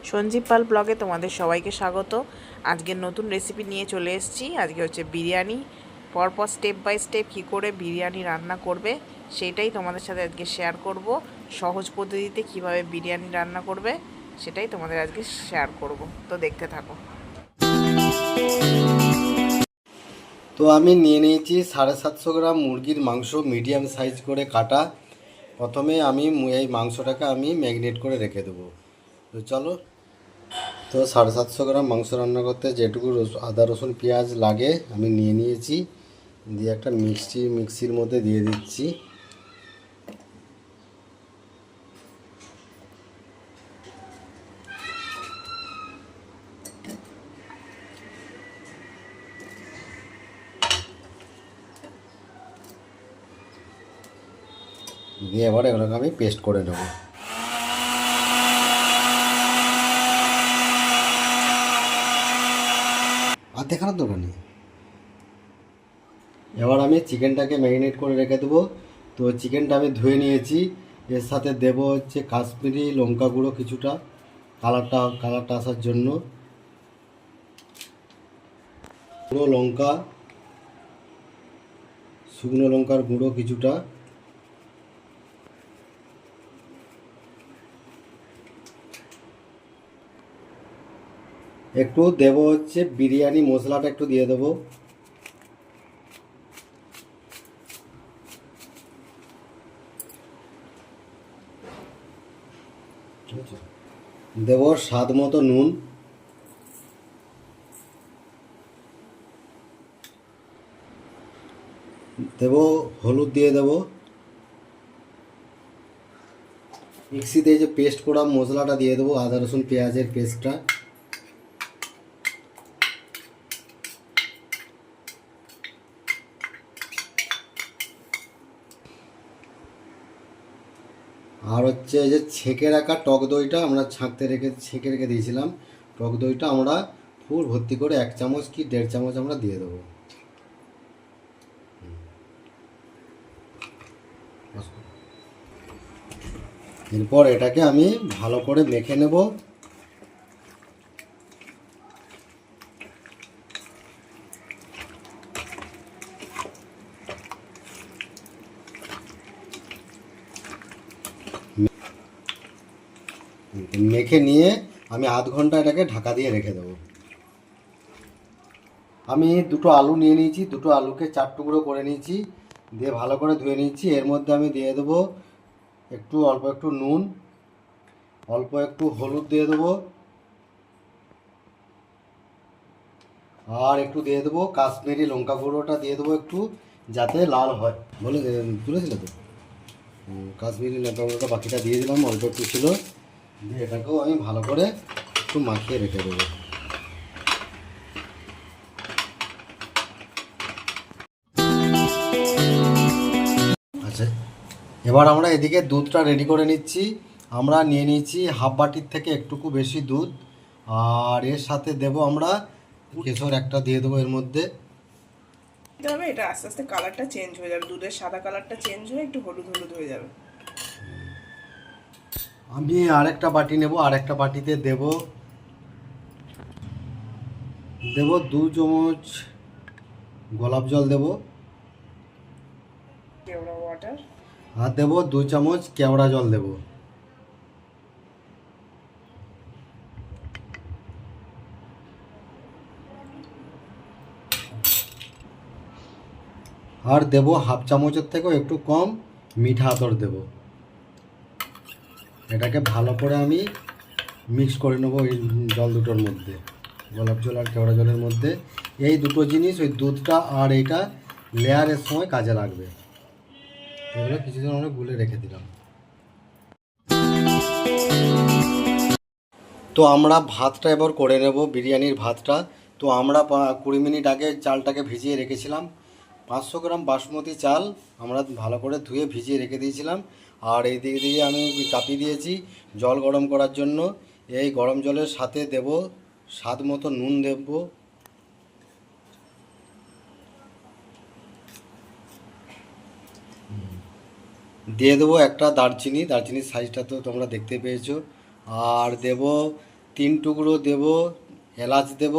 সঞ্জীব পাল ব্লগে তোমাদের সবাইকে স্বাগত। আজকের নতুন রেসিপি নিয়ে চলে এসেছি। আজকে হচ্ছে বিরিয়ানি। পরপর স্টেপ বাই স্টেপ কী করে বিরিয়ানি রান্না করবে সেটাই তোমাদের সাথে আজকে শেয়ার করব। সহজ পদ্ধতিতে কিভাবে বিরিয়ানি রান্না করবে সেটাই তোমাদের আজকে শেয়ার করব, তো দেখতে থাকো। তো আমি নিয়ে নিয়েছি 750 গ্রাম মুরগির মাংস, মিডিয়াম সাইজ করে কাটা। প্রথমে আমি এই মাংসটাকে আমি ম্যারিনেট করে রেখে দেবো। তো চলো। তো 750 গ্রাম মাংস রান্না করতে যেটুকু আদা রসুন পেঁয়াজ লাগে আমি নিয়ে নিয়েছি, দিয়ে একটা মিক্সির মধ্যে দিয়ে দিচ্ছি। দিয়ে এবার এগুলোকে আমি পেস্ট করে নেব। আর দেখানোর দরকার নেই। এবার আমি চিকেনটাকে ম্যারিনেট করে রেখে দেবো। তো চিকেনটা আমি ধুয়ে নিয়েছি। এর সাথে দেবো হচ্ছে কাশ্মীরি লঙ্কা গুঁড়ো কিছুটা, কালারটা আসার জন্য। গুঁড়ো লঙ্কা, শুকনো লঙ্কার গুঁড়ো কিছুটা, একটু দেবো হচ্ছে বিরিয়ানি মশলাটা একটু দিয়ে দেবো। দেবো স্বাদ মতো নুন, দেবো হলুদ দিয়ে দেবো। মিক্সিতে যে পেস্ট করা মশলাটা দিয়ে দেবো, আদা রসুন পেঁয়াজের পেস্টটা। আর হচ্ছে এই যে ছেঁকে রাখা টক দইটা আমরা ছেঁকে রেখে দিয়েছিলাম, টক দইটা আমরা ফুল ভর্তি করে 1 চামচ কি 1.5 চামচ আমরা দিয়ে দেবো। এরপর এটাকে আমি ভালো করে মেখে নেব। মেখে নিয়ে আমি আধ ঘন্টা এটাকে ঢাকা দিয়ে রেখে দেবো। আমি দুটো আলু নিয়ে নিয়েছি, দুটো আলুকে 4 টুকরো করে নিয়েছি, দিয়ে ভালো করে ধুয়ে নিয়েছি। এর মধ্যে আমি দিয়ে দেবো অল্প একটু নুন, অল্প একটু হলুদ দিয়ে দেবো, আর একটু দিয়ে দেবো কাশ্মীরি লঙ্কা গুঁড়োটা দিয়ে দেবো একটু, যাতে লাল হয় বলে তুলেছিল তো। কাশ্মীরি লঙ্কা গুঁড়োটা বাকিটা দিয়ে দিলাম, অল্প একটু ছিল। দিয়ে এটাকেও আমি ভালো করে একটু মাখিয়ে রেখে দেবো। আচ্ছা, এবার আমরা এদিকে দুধটা রেডি করে নিচ্ছি। আমরা নিয়ে নিয়েছি হাফ বাটির থেকে একটুকু বেশি দুধ, আর এর সাথে দেব আমরা কেশর একটা দিয়ে দেবো এর মধ্যে। তবে এটা আস্তে আস্তে কালারটা চেঞ্জ হয়ে যাবে, দুধের সাদা কালারটা চেঞ্জ হয়ে একটু হলুদ হলুদ হয়ে যাবে। আমি আরেকটা বাটি নেব, আরেকটা বাটিতে দেব 2 চামচ গোলাপ জল দেব, কেওড়া ওয়াটার। আর দেব 2 চামচ কেওড়া জল দেব। আর দেব হাফ চামচের থেকেও একটু কম মিঠা আতর দেব। এটাকে ভালো করে আমি মিক্স করে নেবো এই জল দুটোর মধ্যে, গোলাপ জল আর কেওড়া জলের মধ্যে। এই দুটো জিনিস ওই দুধটা আর এইটা লেয়ারের সময় কাজে লাগবে। এগুলো কিছুদিন আমরা গুলে রেখে দিলাম। তো আমরা ভাতটা এবার করে নেব, বিরিয়ানির ভাতটা। তো আমরা 20 মিনিট আগে চালটাকে ভিজিয়ে রেখেছিলাম। 500 গ্রাম বাসমতি চাল আমরা ভালো করে ধুয়ে ভিজিয়ে রেখে দিয়েছিলাম। আর এই দিকে দিয়ে আমি চাপিয়ে দিয়েছি জল গরম করার জন্য। এই গরম জলের সাথে দেব স্বাদ মতো নুন দেব, দিয়ে দেবো একটা দারচিনির সাইজটা তো তোমরা দেখতে পেয়েছো। আর দেব 3 টুকরো দেব এলাচ দেব,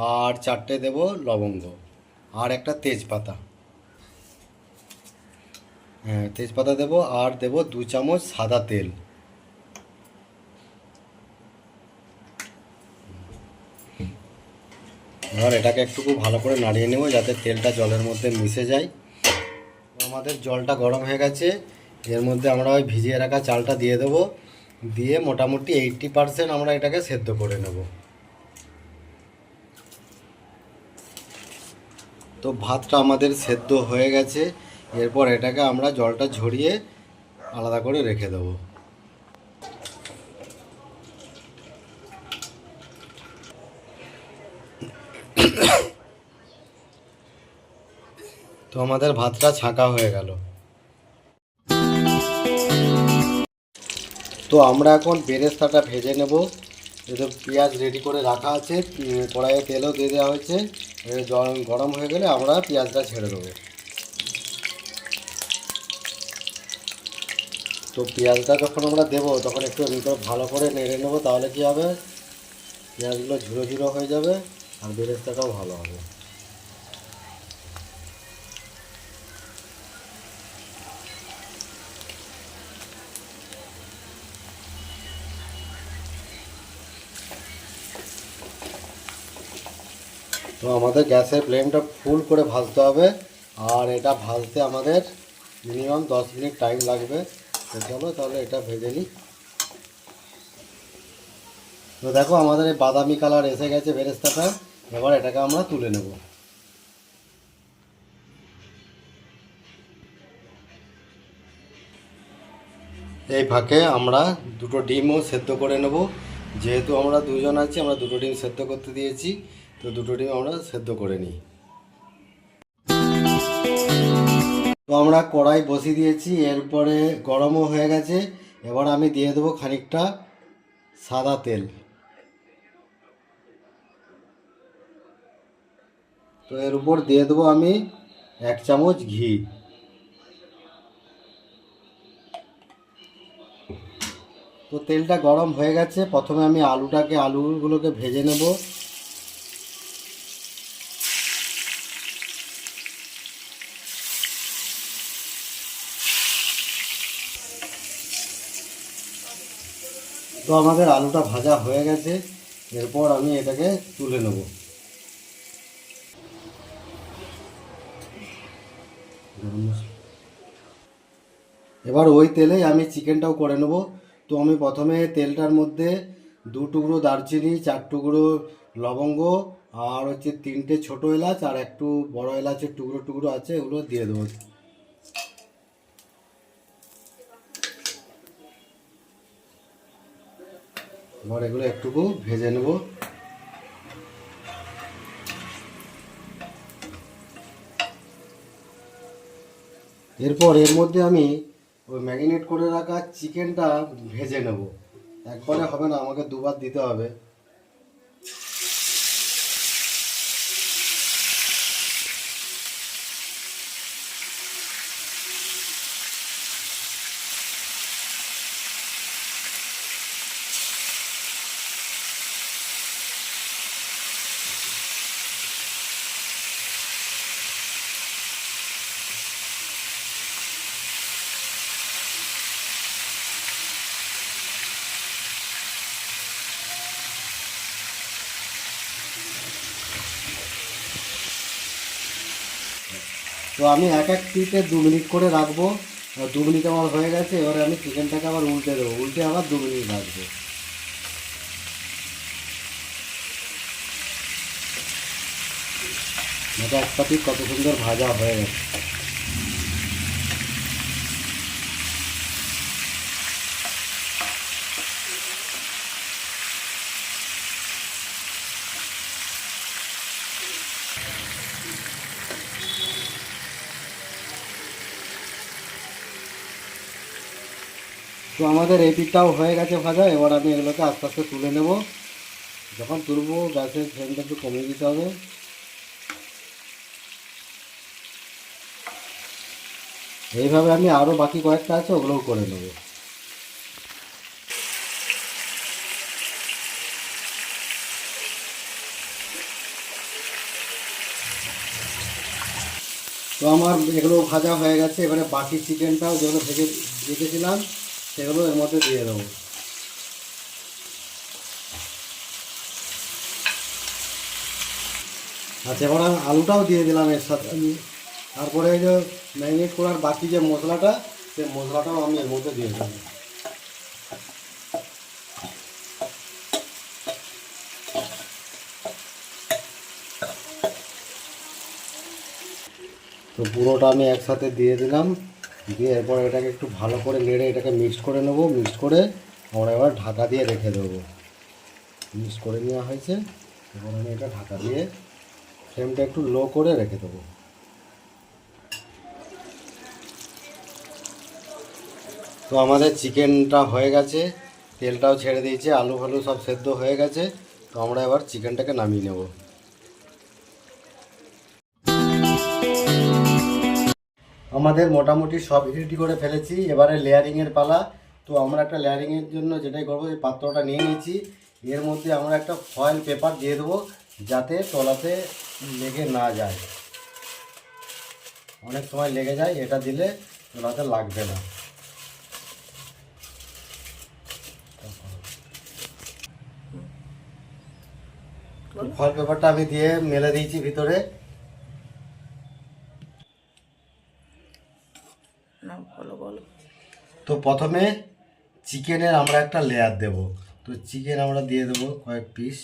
আর 4টে দেব লবঙ্গ, আর একটা তেজপাতা। হ্যাঁ, তেজপাতা দেব, আর দেব 2 চামচ সাদা তেল। এবার এটাকে একটু ভালো করে নাড়িয়ে নেব যাতে তেলটা জলের মধ্যে মিশে যায়। আমাদের জলটা গরম হয়ে গেছে, এর মধ্যে আমরা ওই ভিজিয়ে রাখা চালটা দিয়ে দেবো, দিয়ে মোটামুটি 80% আমরা এটাকে সেদ্ধ করে নেব। তো ভাতটা আমাদের সেদ্ধ হয়ে গেছে, এরপর এটাকে আমরা জলটা ঝরিয়ে আলাদা করে রেখে দেবো। তো আমাদের ভাতটা ছাঁকা হয়ে গেল। তো আমরা এখন বেরেস্তাটা ভেজে নেব। যেহেতু পেঁয়াজ রেডি করে রাখা আছে, কড়াইয়ে তেলও দিয়ে দেওয়া হয়েছে, জল গরম হয়ে গেলে আমরা পেঁয়াজটা ছেড়ে দেবো। তো পেঁয়াজটা যখন আমরা দেবো তখন একটু এমনি করে ভালো করে নেড়ে নেবো, তাহলে কী হবে, পেঁয়াজগুলো ঝুরো ঝুরো হয়ে যাবে আর বেরেস্তাটাও ভালো হবে। তো আমাদের গ্যাসের ফ্লেমটা ফুল করে ভাজতে হবে, আর এটা ভাজতে আমাদের মিনিমাম 10 মিনিট টাইম লাগবে। তো চলো তাহলে এটা ভেজে নিই। তো দেখো আমাদের এই বাদামি কালার এসে গেছে বেরেস্তাটা, এবার এটাকে আমরা তুলে নেব। এই ফাঁকে আমরা 2টো ডিমও সেদ্ধ করে নেব। যেহেতু আমরা 2জন আছি, আমরা 2টো ডিম সেদ্ধ করতে দিয়েছি, তো 2টো ডিম আমরা সেদ্ধ করে নিই। তো আমরা কড়াই বসিয়ে দিয়েছি, এরপরে গরমও হয়ে গেছে। এবার আমি দিয়ে দেবো খানিকটা সাদা তেল। তো এর উপর দিয়ে দেবো আমি 1 চামচ ঘি। তো তেলটা গরম হয়ে গেছে, প্রথমে আমি আলুগুলোকে ভেজে নেব। তো আমাদের আলুটা ভাজা হয়ে গেছে, এরপর আমি এটাকে তুলে নেব। এবার ওই তেলেই আমি চিকেনটাও করে নেব। তো আমি প্রথমে তেলটার মধ্যে 2 টুকরো দারচিনি, 4 টুকরো লবঙ্গ, আর হচ্ছে 3টে ছোটো এলাচ, আর একটু বড় এলাচের টুকরো টুকরো আছে, এগুলো দিয়ে দেবো। এবার এগুলো একটুকু ভেজে নেব। এরপর এর মধ্যে আমি ওই ম্যারিনেট করে রাখা চিকেনটা ভেজে নেব। একবারে হবে না, আমাকে দুবার দিতে হবে। তো আমি এক এক পিঠে 2 মিনিট করে রাখবো। 2 মিনিট আমার হয়ে গেছে, এবারে আমি চিকেনটাকে আবার উল্টে দেবো, উল্টে আবার 2 মিনিট রাখবো। এটা একটা পিঠ কত সুন্দর ভাজা হয়ে গেছে। তো আমাদের এই পিঠটাও হয়ে গেছে ভাজা, এবার আমি এগুলোকে আস্তে আস্তে তুলে নেব। যখন তুলবো গ্যাসের ফ্লেমটা একটু কমিয়ে দিতে হবে। এইভাবে আমি আরও বাকি কয়েকটা আছে, ওগুলোও করে নেব। তো আমার এগুলো ভাজা হয়ে গেছে, এবারে বাকি চিকেনটাও যেগুলো ভেজে রেখেছিলাম সেগুলো এর মধ্যে দিয়ে দেবো। আচ্ছা, এবার আমি আলুটাও দিয়ে দিলাম এর সাথে আমি। তারপরে এই যে ম্যারিনেট করার বাকি যে মশলাটা, সেই মশলাটাও আমি এর মধ্যে দিয়ে দেবো। তো পুরোটা আমি একসাথে দিয়ে দিলাম, দিয়ে এরপর এটাকে একটু ভালো করে নেড়ে এটাকে মিক্স করে নেবো। মিক্স করে আমরা এবার ঢাকা দিয়ে রেখে দেবো। মিক্স করে নেওয়া হয়েছে, এবার আমি এটা ঢাকা দিয়ে ফ্লেমটা একটু লো করে রেখে দেবো। তো আমাদের চিকেনটা হয়ে গেছে, তেলটাও ছেড়ে দিয়েছে, আলু ফালু সব সেদ্ধ হয়ে গেছে। তো আমরা এবার চিকেনটাকে নামিয়ে নেব। আমাদের মোটামুটি সব রেডি করে ফেলেছি, এবারে লেয়ারিংয়ের পালা। তো আমরা একটা লেয়ারিংয়ের জন্য যেটাই করবো, এই পাত্রটা নিয়ে নিয়েছি। এর মধ্যে আমরা একটা ফয়েল পেপার দিয়ে দেবো, যাতে তলাতে লেগে না যায়। অনেক সময় লেগে যায়, এটা দিলে তলাতে লাগবে না। ফয়েল পেপারটা আমি দিয়ে মেলে দিয়েছি ভিতরে। না, বলো বলো। তো প্রথমে চিকেনের আমরা একটা লেয়ার দেব। তো চিকেন আমরা দিয়ে দেবো কয়েক পিস।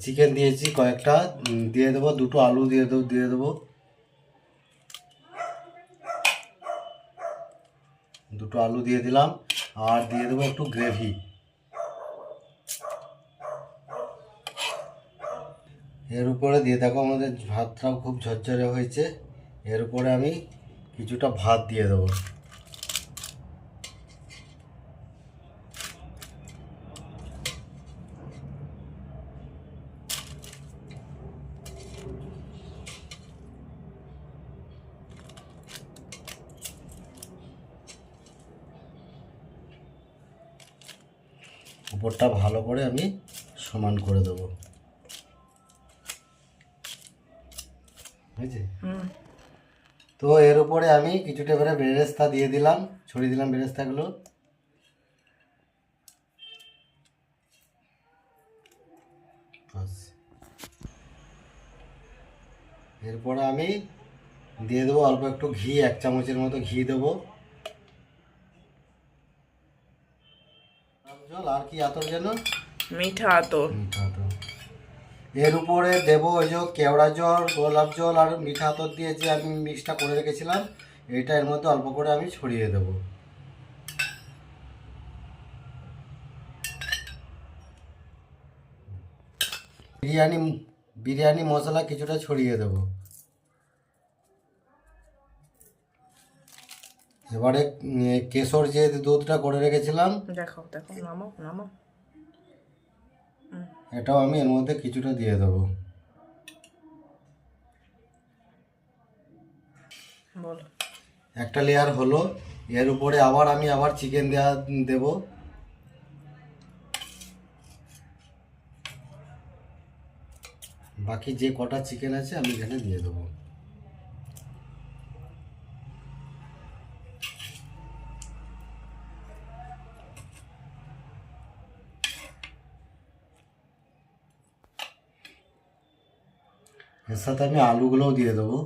চিকেন দিয়েছি কয়েকটা, দিয়ে দেবো। দুটো আলু দিয়ে দেবো। দুটো আলু দিয়ে দিলাম, আর দিয়ে দেবো একটু গ্রেভি। এর উপরে দিয়ে দেখো আমাদের ভাতটাও খুব ঝরঝরে হয়েছে। এর উপরে আমি কিছুটা ভাত দিয়ে দেবো। উপরটা ভালো করে আমি সমান করে দেবো, বুঝলি? তো এর উপরে আমি কিছুটা এবারে বেরেস্তা দিয়ে দিলাম, ছড়িয়ে দিলাম বেরেস্তাগুলো। এরপরে আমি দিয়ে দেবো অল্প একটু ঘি, 1 চামচের মতো ঘি দেবো। জল আর কি আতর যেন, মিঠা আতর। মিঠা আতর। এর উপরে দেবো ওই যে কেওড়া জল, গোলাপ জল আর মিঠা আতর দিয়ে যে আমি মিক্সটা করে রেখেছিলাম, এইটা এর মধ্যে অল্প করে আমি ছড়িয়ে দেবো। বিরিয়ানি বিরিয়ানি মশলা কিছুটা ছড়িয়ে দেবো। এবারে কেশর যে দুধটা করে রেখেছিলাম, দেখো দেখো, নামো নামো। এটাও আমি এর মধ্যে কিছুটা দিয়ে দেবো। বলো। একটা লেয়ার হলো, এর উপরে আবার চিকেন দেবো। বাকি যে কটা চিকেন আছে আমি এখানে দিয়ে দেবো। এর সাথে আমি আলুগুলোও দিয়ে দেবো।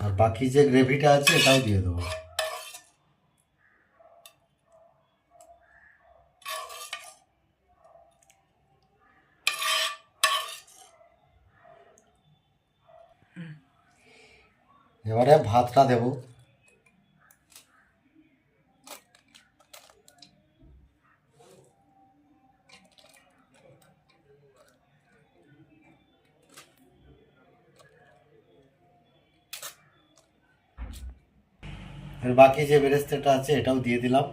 আর বাকি যে গ্রেভিটা আছে এটাও দিয়ে দেবো। এবারে ভাতটা দেবো। এর বাকি যে বেরেস্তাটা আছে এটাও দিয়ে দিলাম।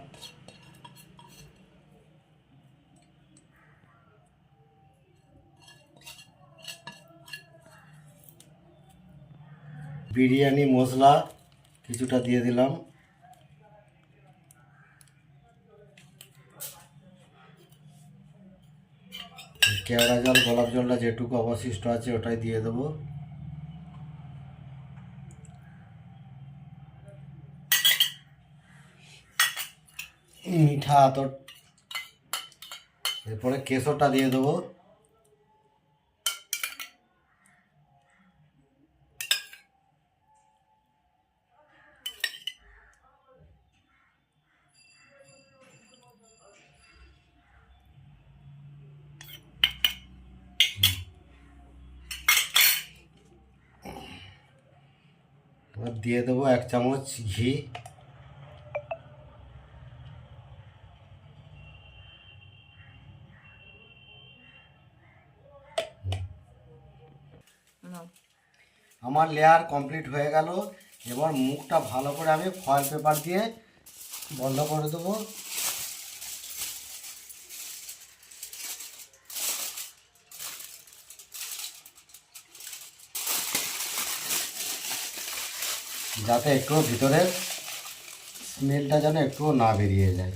বিরিয়ানি মশলা কিছুটা দিয়ে দিলাম। কেওড়া জল গোলাপ জলটা যেটুকু অবশিষ্ট আছে ওটাই দিয়ে দেবো। মিঠা আতর, এরপরে কেশরটা দিয়ে দেবো। এবার দিয়ে দেবো 1 চামচ ঘি। আমার লেয়ার কমপ্লিট হয়ে গেল। এবার মুখটা ভালো করে আমি ফয়েল পেপার দিয়ে বন্ধ করে দেবো। যাতে একটু ভিতরের স্মেলটা যেন একটু না বেরিয়ে যায়।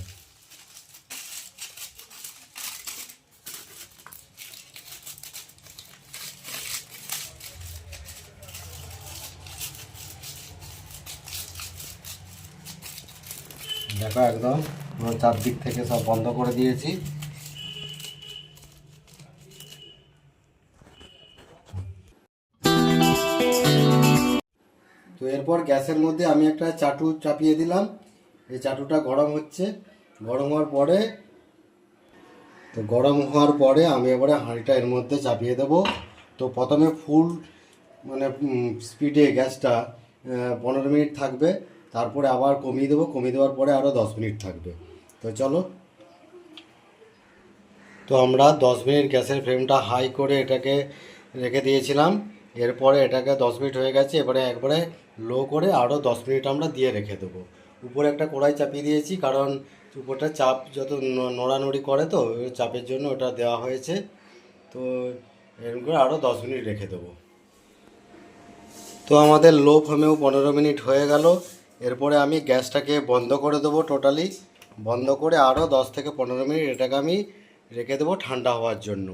দেখো একদম পুরো চারদিক থেকে সব বন্ধ করে দিয়েছি। তো এরপর গ্যাসের মধ্যে আমি একটা চাটু চাপিয়ে দিলাম। এই চাটুটা গরম হচ্ছে। গরম হওয়ার পরে আমি এবারে হাঁড়িটা এর মধ্যে চাপিয়ে দেব। তো প্রথমে ফুল মানে স্পিডে গ্যাসটা 15 মিনিট থাকবে, তারপরে আবার কমিয়ে দেবো। কমিয়ে দেওয়ার পরে আরও 10 মিনিট থাকবে। তো চলো। তো আমরা 10 মিনিট গ্যাসের ফ্লেমটা হাই করে এটাকে রেখে দিয়েছিলাম। এরপরে এটাকে 10 মিনিট হয়ে গেছে। এবারে একবারে লো করে আরও 10 মিনিট আমরা দিয়ে রেখে দেবো। উপরে একটা কড়াই চাপিয়ে দিয়েছি, কারণ উপরটা চাপ যত নড়ানড়ি করে তো ওই চাপের জন্য ওটা দেওয়া হয়েছে। তো এরকম করে আরও 10 মিনিট রেখে দেবো। তো আমাদের লো ফ্লেমেও 15 মিনিট হয়ে গেল। এরপরে আমি গ্যাসটাকে বন্ধ করে দেবো টোটালি। বন্ধ করে আরও 10 থেকে 15 মিনিট এটাকে আমি রেখে দেবো ঠান্ডা হওয়ার জন্য।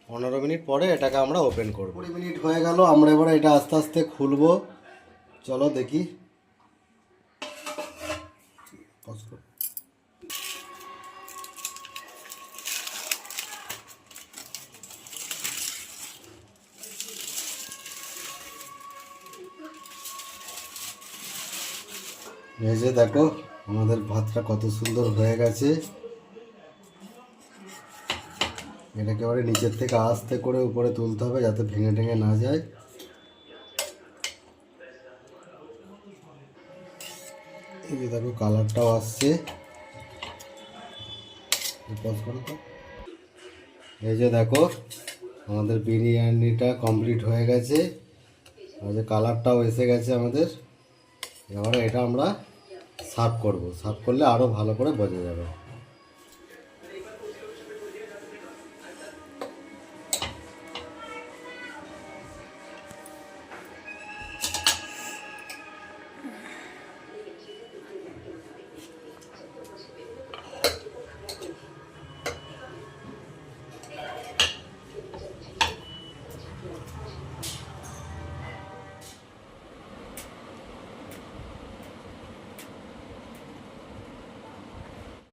15 মিনিট পরে এটাকে আমরা ওপেন করব। 20 মিনিট হয়ে গেল। আমরা এবারে এটা আস্তে আস্তে খুলবো। চলো দেখি। এই যে দেখো আমাদের ভাতটা কত সুন্দর হয়ে গেছে। এটাকে এবারে নিচের থেকে আস্তে করে উপরে তুলতে হবে যাতে ভেঙে টেঙে না যায়। এই যে দেখো কালারটাও আসছে। এই যে দেখো আমাদের বিরিয়ানিটা কমপ্লিট হয়ে গেছে। আর যে কালারটাও এসে গেছে আমাদের। এবারে এটা আমরা সার্ভ করব। সার্ভ করলে আরও ভালো করে বোঝা যাবে।